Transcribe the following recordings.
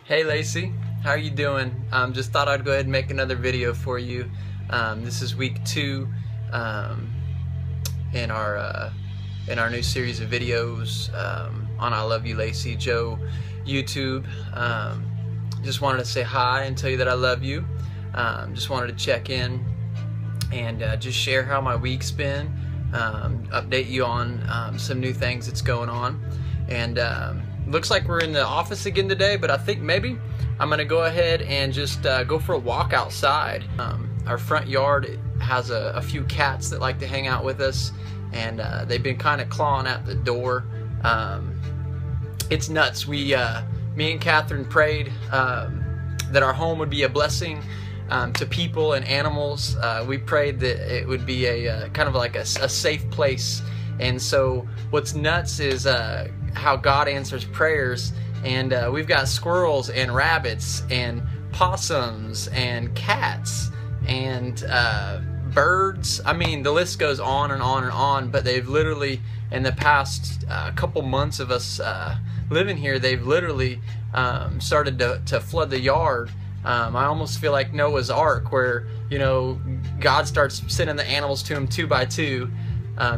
Hey Lacey, how you doing? Just thought I'd go ahead and make another video for you. This is week 2 in our new series of videos on I Love You Lacey Joe YouTube. Just wanted to say hi and tell you that I love you. Just wanted to check in and just share how my week's been, update you on some new things that's going on. And looks like we're in the office again today, but I think maybe I'm gonna go ahead and just go for a walk outside. Our front yard has a few cats that like to hang out with us, and they've been kind of clawing at the door. It's nuts. Me and Catherine prayed that our home would be a blessing to people and animals. We prayed that it would be a kind of like a safe place. And so what's nuts is how God answers prayers, and we've got squirrels and rabbits and possums and cats and birds. I mean, the list goes on and on and on, but they've literally, in the past couple months of us living here, they've literally started to flood the yard. I almost feel like Noah's Ark, where, you know, God starts sending the animals to him 2 by 2.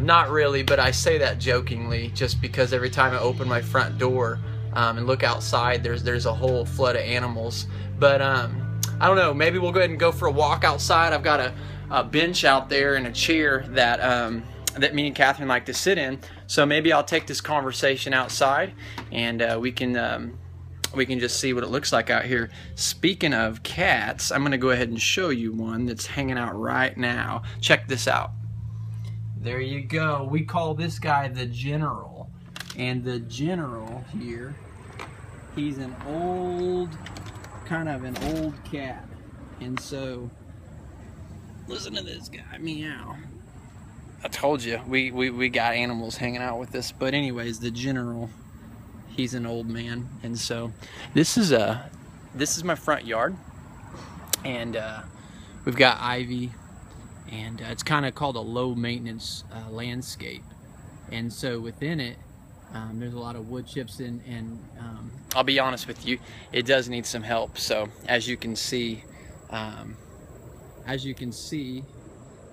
Not really, but I say that jokingly, just because every time I open my front door and look outside, there's a whole flood of animals. But I don't know, maybe we'll go ahead and go for a walk outside. I've got a bench out there and a chair that that me and Catherine like to sit in. So maybe I'll take this conversation outside, and we can just see what it looks like out here. Speaking of cats, I'm gonna go ahead and show you one that's hanging out right now. Check this out. There you go. We call this guy the General. And the General here, he's an old, kind of an old cat. And so, listen to this guy, meow. I told you, we got animals hanging out with us. But anyways, the General, he's an old man. And so, this is my front yard. And we've got ivy. And it's kind of called a low maintenance landscape, and so within it there's a lot of wood chips, and I'll be honest with you, it does need some help. So as you can see,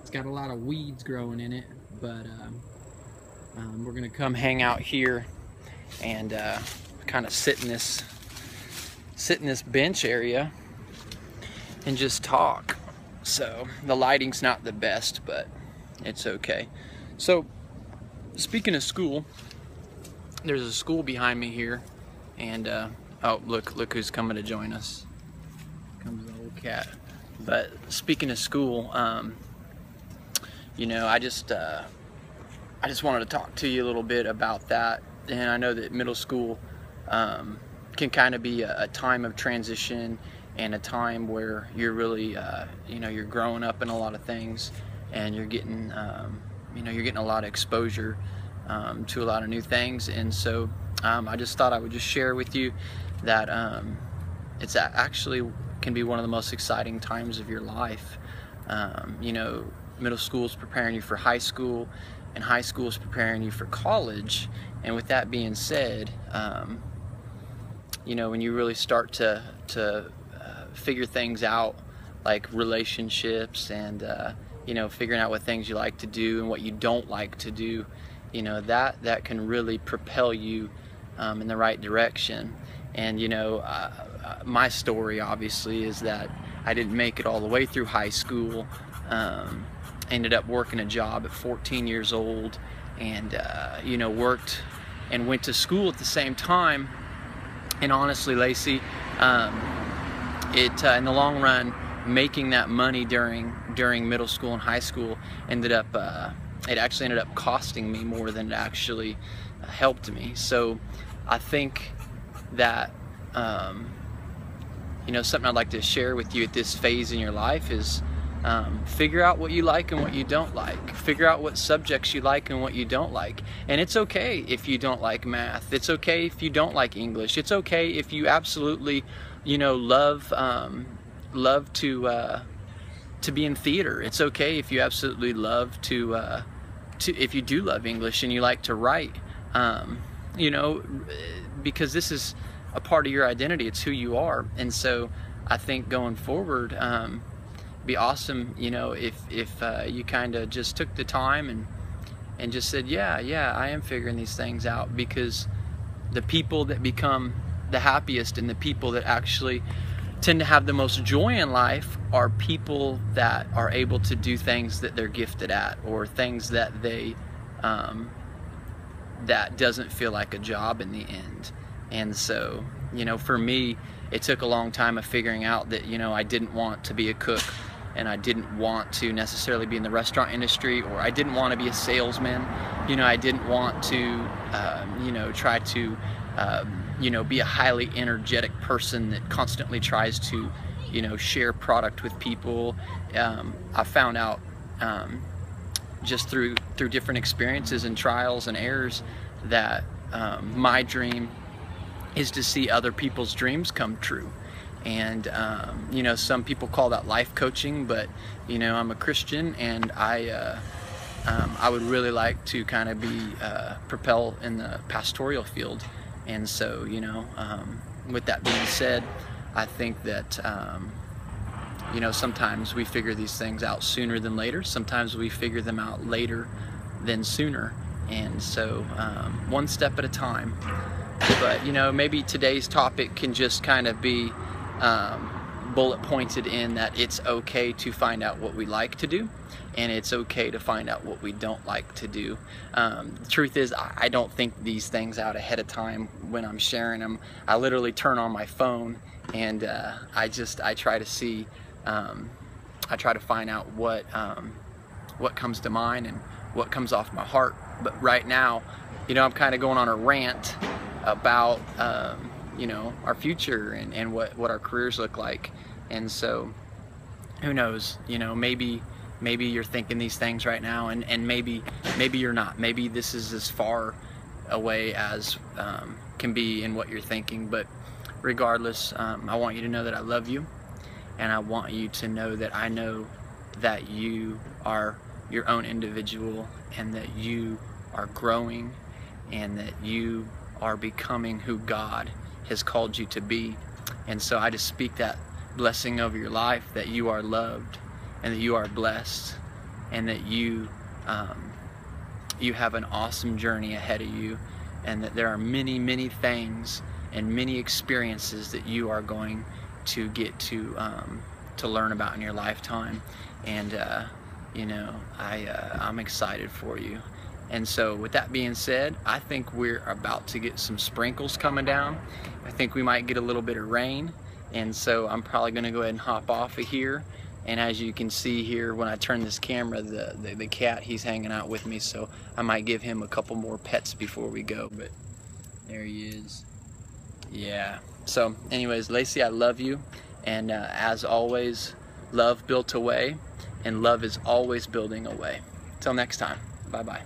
it's got a lot of weeds growing in it, but we're gonna come hang out here and kind of sit in this bench area and just talk. So the lighting's not the best, but it's okay. So speaking of school, there's a school behind me here, and oh, look who's coming to join us. Comes the old cat. But speaking of school, you know, I just wanted to talk to you a little bit about that. And I know that middle school can kind of be a time of transition, and a time where you're really, you know, you're growing up in a lot of things, and you're getting, you know, you're getting a lot of exposure to a lot of new things. And so I just thought I would just share with you that it's actually can be one of the most exciting times of your life. You know, middle school is preparing you for high school, and high school is preparing you for college. And with that being said, you know, when you really start to figure things out, like relationships, and you know, figuring out what things you like to do and what you don't like to do, you know, that can really propel you in the right direction. And you know, my story obviously is that I didn't make it all the way through high school. Ended up working a job at 14 years old, and you know, worked and went to school at the same time. And honestly, Lacey, in the long run, making that money during middle school and high school it actually ended up costing me more than it actually helped me. So I think that you know, something I'd like to share with you at this phase in your life is figure out what you like and what you don't like. Figure out what subjects you like and what you don't like. And it's okay if you don't like math. It's okay if you don't like English. It's okay if you absolutely, you know, love to be in theater. It's okay if you absolutely love to if you do love English and you like to write. You know, because this is a part of your identity. It's who you are. And so I think going forward, be awesome, you know, if you kind of just took the time and just said, yeah, I am figuring these things out, because the people that become the happiest and the people that actually tend to have the most joy in life are people that are able to do things that they're gifted at, or things that they that doesn't feel like a job in the end. And so, you know, for me, it took a long time of figuring out that, you know, I didn't want to be a cook, and I didn't want to necessarily be in the restaurant industry, or I didn't want to be a salesman. You know, I didn't want to, you know, try to, you know, be a highly energetic person that constantly tries to, you know, share product with people. I found out just through different experiences and trials and errors that my dream is to see other people's dreams come true. And you know, some people call that life coaching, but you know, I'm a Christian, and I would really like to kind of be propel in the pastoral field. And so, you know, with that being said, I think that you know, sometimes we figure these things out sooner than later. Sometimes we figure them out later than sooner. And so one step at a time. But you know, maybe today's topic can just kind of be bullet pointed in that it's okay to find out what we like to do, and it's okay to find out what we don't like to do. The truth is, I don't think these things out ahead of time when I'm sharing them. I literally turn on my phone and I try to see, I try to find out what comes to mind and what comes off my heart. But right now, you know, I'm kind of going on a rant about you know, our future and what our careers look like. And so who knows, you know, maybe you're thinking these things right now, and maybe you're not. Maybe this is as far away as can be in what you're thinking. But regardless, I want you to know that I love you, and I want you to know that I know that you are your own individual, and that you are growing, and that you are becoming who God has called you to be. And so I just speak that blessing over your life, that you are loved, and that you are blessed, and that you have an awesome journey ahead of you, and that there are many things and many experiences that you are going to get to learn about in your lifetime. And you know, I'm excited for you. And so with that being said, I think we're about to get some sprinkles coming down. I think we might get a little bit of rain. And so I'm probably gonna go ahead and hop off of here. And as you can see here, when I turn this camera, the cat, he's hanging out with me. So I might give him a couple more pets before we go, but there he is. Yeah. So anyways, Lacey, I love you. And as always, love built a way, and love is always building a way. Till next time, bye-bye.